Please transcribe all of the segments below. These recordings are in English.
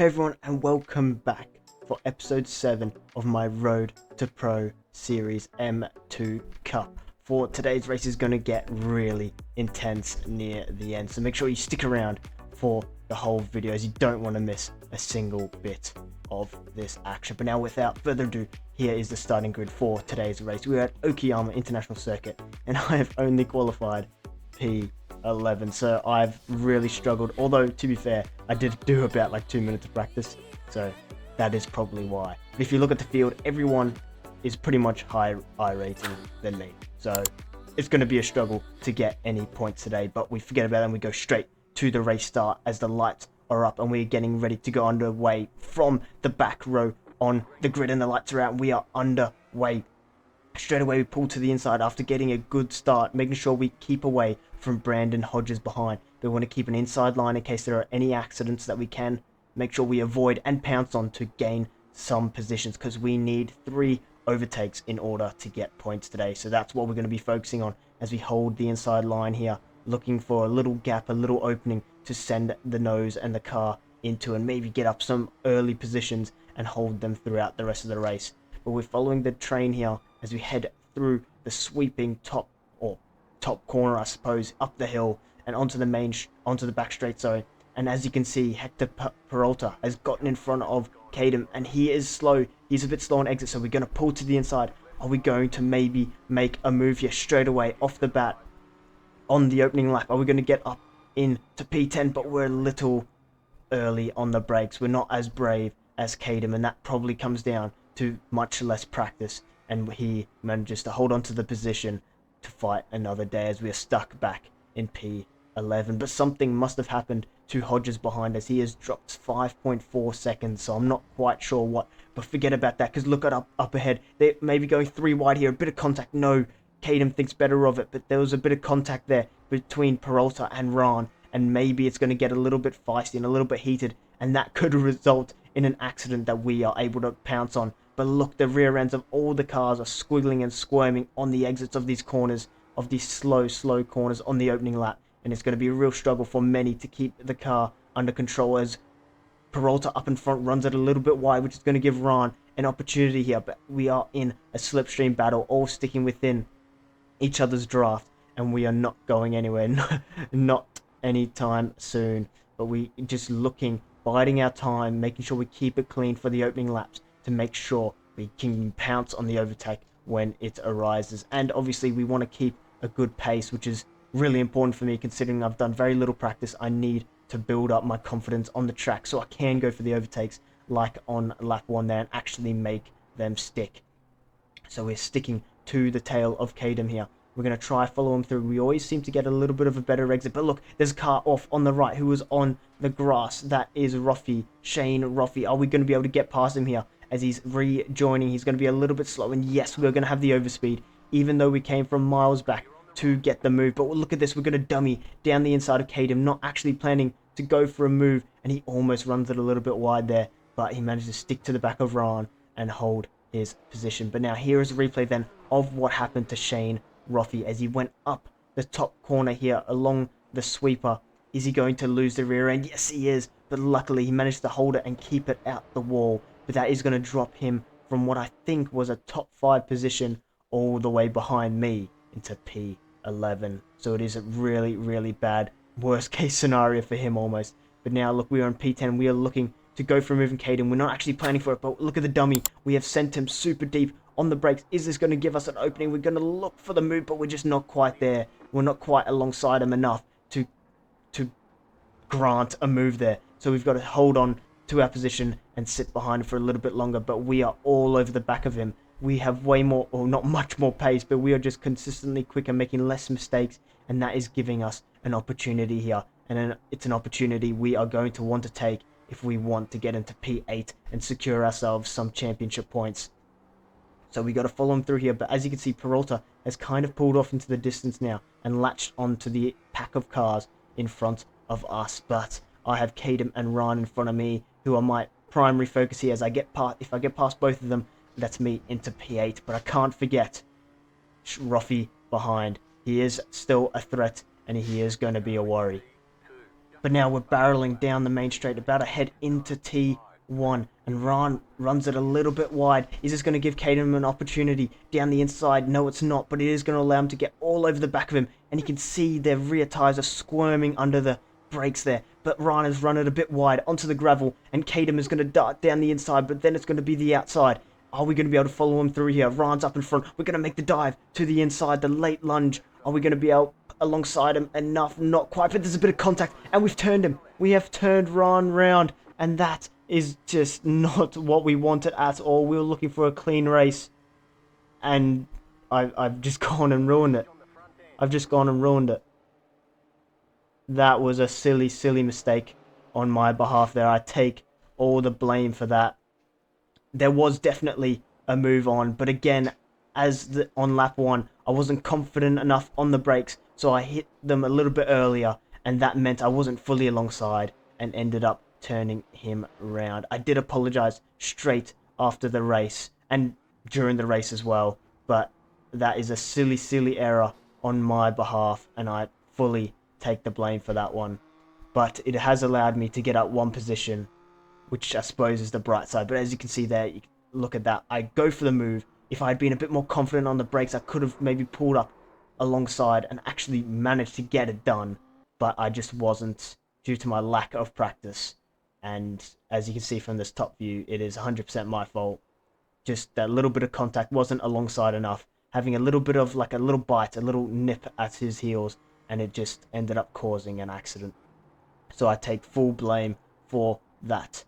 Hey everyone, and welcome back for episode 7 of my Road to Pro Series M2 Cup. For today's race is going to get really intense near the end, so make sure you stick around for the whole video as you don't want to miss a single bit of this action. But now without further ado, here is the starting grid for today's race. We're at Okayama International Circuit and I have only qualified P11, so I've really struggled, although to be fair I did do about like 2 minutes of practice, so that is probably why. But if you look at the field, everyone is pretty much higher iRacing than me, so it's going to be a struggle to get any points today. But we forget about them, we go straight to the race start as the lights are up and we're getting ready to go underway from the back row on the grid, and the lights are out and we are underway. Straight away we pull to the inside after getting a good start, making sure we keep away from Brandon Hodges behind. We want to keep an inside line in case there are any accidents that we can make sure we avoid and pounce on to gain some positions, because we need 3 overtakes in order to get points today. So that's what we're going to be focusing on as we hold the inside line here, looking for a little gap, a little opening to send the nose and the car into and maybe get up some early positions and hold them throughout the rest of the race. But we're following the train here as we head through the sweeping top corner, I suppose, up the hill and onto the back straight, sorry. And as you can see, Hector Peralta has gotten in front of Kadem and he is slow. He's a bit slow on exit, so we're going to pull to the inside. Are we going to maybe make a move here straight away off the bat on the opening lap? Are we going to get up into P10? But we're a little early on the brakes. We're not as brave as Kadem, and that probably comes down to much less practice, and he manages to hold on to the position to fight another day as we are stuck back in P11. But something must have happened to Hodges behind us. He has dropped 5.4 seconds, so I'm not quite sure what, but forget about that, because look at up ahead. They may be going 3 wide here, a bit of contact. No, Kadem thinks better of it, but there was a bit of contact there between Peralta and Ran, and maybe it's going to get a little bit feisty and a little bit heated, and that could result in an accident that we are able to pounce on. But look, the rear ends of all the cars are squiggling and squirming on the exits of these corners, of these slow corners on the opening lap. And it's going to be a real struggle for many to keep the car under control as Peralta up in front runs it a little bit wide, which is going to give Ran an opportunity here. But we are in a slipstream battle, all sticking within each other's draft, and we are not going anywhere, not anytime soon. But we just looking, biding our time, making sure we keep it clean for the opening laps to make sure we can pounce on the overtake when it arises. And obviously we want to keep a good pace, which is really important for me considering I've done very little practice. I need to build up my confidence on the track so I can go for the overtakes like on lap 1 there and actually make them stick. So we're sticking to the tail of Kadem here. We're going to try follow him through. We always seem to get a little bit of a better exit, but look, there's a car off on the right who was on the grass. That is Shane Roffey. Are we going to be able to get past him here as he's rejoining? He's going to be a little bit slow, and yes, we're going to have the overspeed, even though we came from miles back to get the move. But look at this, we're going to dummy down the inside of Kadem, not actually planning to go for a move, and he almost runs it a little bit wide there, but he managed to stick to the back of Ran and hold his position. But now here is a replay then of what happened to Shane Roffey as he went up the top corner here along the sweeper. Is he going to lose the rear end? Yes, he is, but luckily he managed to hold it and keep it out the wall. But that is going to drop him from what I think was a top 5 position all the way behind me into P11. So it is a really bad worst case scenario for him almost. But now look, we are in P10. We are looking to go for a move in Kadem. We're not actually planning for it, but look at the dummy. We have sent him super deep on the brakes. Is this going to give us an opening? We're going to look for the move, but we're just not quite there. We're not quite alongside him enough to grant a move there. So we've got to hold on to our position and sit behind him for a little bit longer, but we are all over the back of him. We have way more, or not much more pace, but we are just consistently quicker, making less mistakes, and that is giving us an opportunity here. And it's an opportunity we are going to want to take if we want to get into P8 and secure ourselves some championship points. So we got to follow him through here, but as you can see, Peralta has kind of pulled off into the distance now and latched onto the pack of cars in front of us. But I have Kadem and Ran in front of me, who are my primary focus here. As if I get past both of them, that's me into P8. But I can't forget Roffey behind. He is still a threat, and he is going to be a worry. But now we're barreling down the main straight, about to head into T1, and Ron runs it a little bit wide. Is this going to give Caden an opportunity down the inside? No, it's not, but it is going to allow him to get all over the back of him, and you can see their rear tyres are squirming under the brakes there. But Ron has run it a bit wide onto the gravel, and Caden is going to dart down the inside, but then it's going to be the outside. Are we going to be able to follow him through here? Ron's up in front. We're going to make the dive to the inside, the late lunge. Are we going to be able alongside him enough? Not quite, but there's a bit of contact, and we've turned him. We have turned Ron round, and that is just not what we wanted at all. We were looking for a clean race, and I've just gone and ruined it. That was a silly mistake on my behalf there. I take all the blame for that. There was definitely a move on, but again, on lap 1, I wasn't confident enough on the brakes, so I hit them a little bit earlier, and that meant I wasn't fully alongside and ended up turning him around. I did apologize straight after the race and during the race as well, but that is a silly error on my behalf, and I fully take the blame for that one. But it has allowed me to get up one position, which I suppose is the bright side. But as you can see there, you look at that. I go for the move. If I had been a bit more confident on the brakes, I could have maybe pulled up alongside and actually managed to get it done. But I just wasn't, due to my lack of practice. And as you can see from this top view, it is 100% my fault. Just that little bit of contact wasn't alongside enough. Having a little bit of like a little bite, a little nip at his heels, and it just ended up causing an accident. So I take full blame for that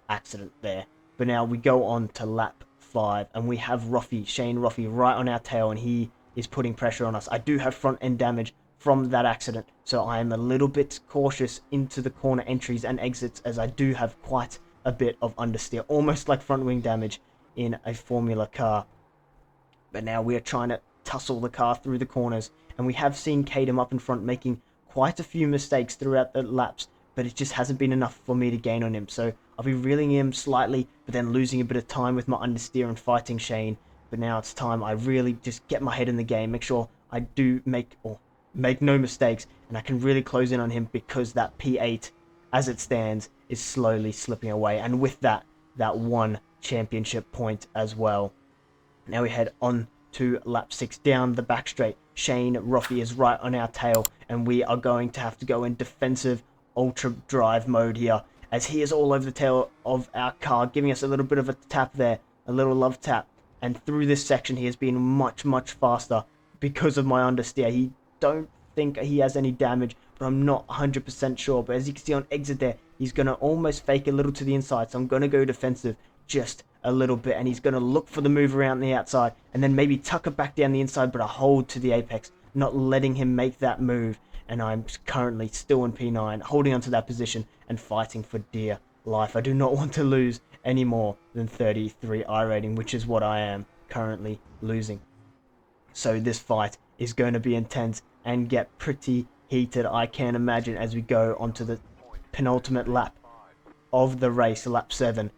accident there. But now we go on to lap 5, and we have Shane Ruffy right on our tail, and he is putting pressure on us. I do have front end damage from that accident, so I am a little bit cautious into the corner entries and exits, as I do have quite a bit of understeer, almost like front wing damage in a Formula car. But now we are trying to tussle the car through the corners, and we have seen Caden up in front making quite a few mistakes throughout the laps, but it just hasn't been enough for me to gain on him. So I'll be reeling him slightly, but then losing a bit of time with my understeer and fighting Shane. But now it's time I really just get my head in the game, make sure I do make no mistakes, and I can really close in on him, because that P8, as it stands, is slowly slipping away. And with that one championship point as well. Now we head on to lap 6 down the back straight. Shane Ruffy is right on our tail, and we are going to have to go in defensive ultra drive mode here, as he is all over the tail of our car, giving us a little bit of a tap there, a little love tap. And through this section he has been much faster because of my understeer. He don't think he has any damage, but I'm not 100% sure. But as you can see on exit there, he's going to almost fake a little to the inside, so I'm going to go defensive just a little bit, and he's going to look for the move around the outside and then maybe tuck it back down the inside, but I hold to the apex, not letting him make that move. And I'm currently still in P9, holding onto that position and fighting for dear life. I do not want to lose any more than 33 I rating, which is what I am currently losing. So this fight is going to be intense and get pretty heated, I can imagine, as we go onto the penultimate lap of the race, lap 7.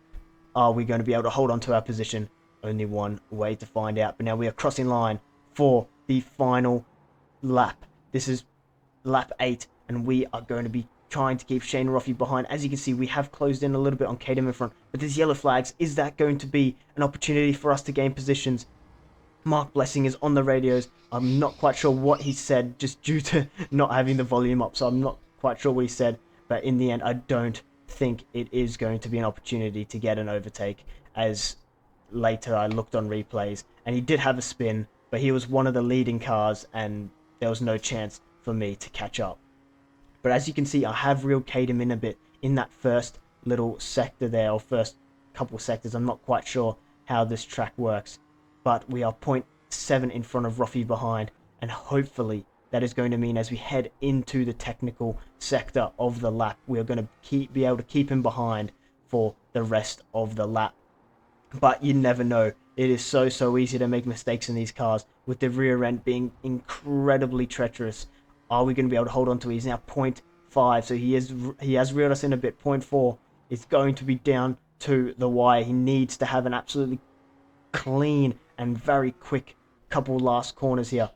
Are we going to be able to hold on to our position? Only one way to find out. But now we are crossing line for the final lap. This is lap 8, and we are going to be trying to keep Shane Ruffy behind. As you can see, we have closed in a little bit on Caden in front, but there's yellow flags. Is that going to be an opportunity for us to gain positions? Mark Blessing is on the radios. I'm not quite sure what he said, just due to not having the volume up, so I'm not quite sure what he said. But in the end, I don't think it is going to be an opportunity to get an overtake, as later I looked on replays and he did have a spin, but he was one of the leading cars and there was no chance for me to catch up. But as you can see, I have reeled Caden in a bit in that first little sector there, or first couple sectors. I'm not quite sure how this track works, but we are 0.7 in front of Ruffy behind, and hopefully that is going to mean as we head into the technical sector of the lap, we are going to be able to keep him behind for the rest of the lap. But you never know. It is so easy to make mistakes in these cars, with the rear end being incredibly treacherous. Are we going to be able to hold on to it? He's now 0.5, so he has reeled us in a bit. 0.4 is going to be down to the wire. He needs to have an absolutely clean and very quick couple last corners here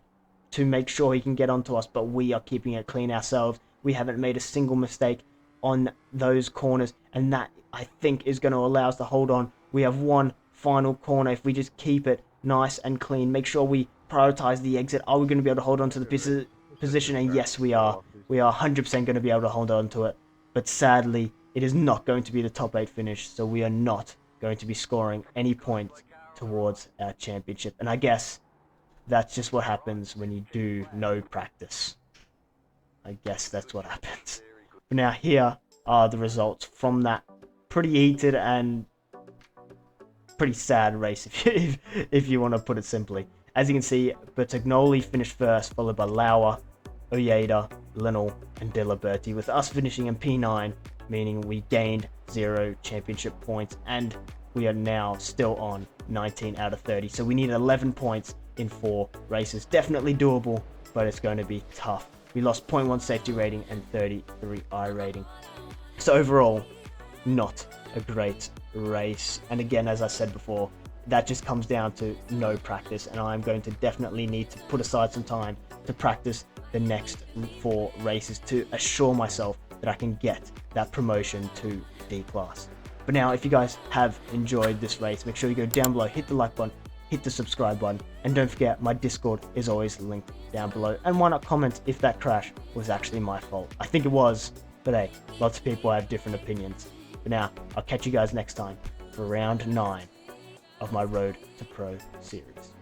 to make sure he can get onto us, but we are keeping it clean ourselves. We haven't made a single mistake on those corners, and that, I think, is going to allow us to hold on. We have one final corner. If we just keep it nice and clean, make sure we prioritize the exit. Are we going to be able to hold on to the position? And yes, we are. We are 100% going to be able to hold on to it. But sadly, it is not going to be the top 8 finish, so we are not going to be scoring any points towards our championship. And I guess that's just what happens when you do no practice. I guess that's what happens. But now here are the results from that pretty heated and pretty sad race, if you want to put it simply. As you can see, Bertagnoli finished first, followed by Lauer, Ojeda, Linnell, and Diliberti, with us finishing in P9, meaning we gained 0 championship points, and we are now still on 19 out of 30. So we need 11 points in 4 races. Definitely doable, but it's going to be tough. We lost 0.1 safety rating and 33 I rating. So overall, not a great race. And again, as I said before, that just comes down to no practice, and I'm going to definitely need to put aside some time to practice the next 4 races to assure myself that I can get that promotion to D class. But now, if you guys have enjoyed this race, make sure you go down below, hit the like button, hit the subscribe button, and don't forget, my Discord is always linked down below. And why not comment if that crash was actually my fault? I think it was, but hey, lots of people have different opinions. But now, I'll catch you guys next time for round 9 of my Road to Pro series.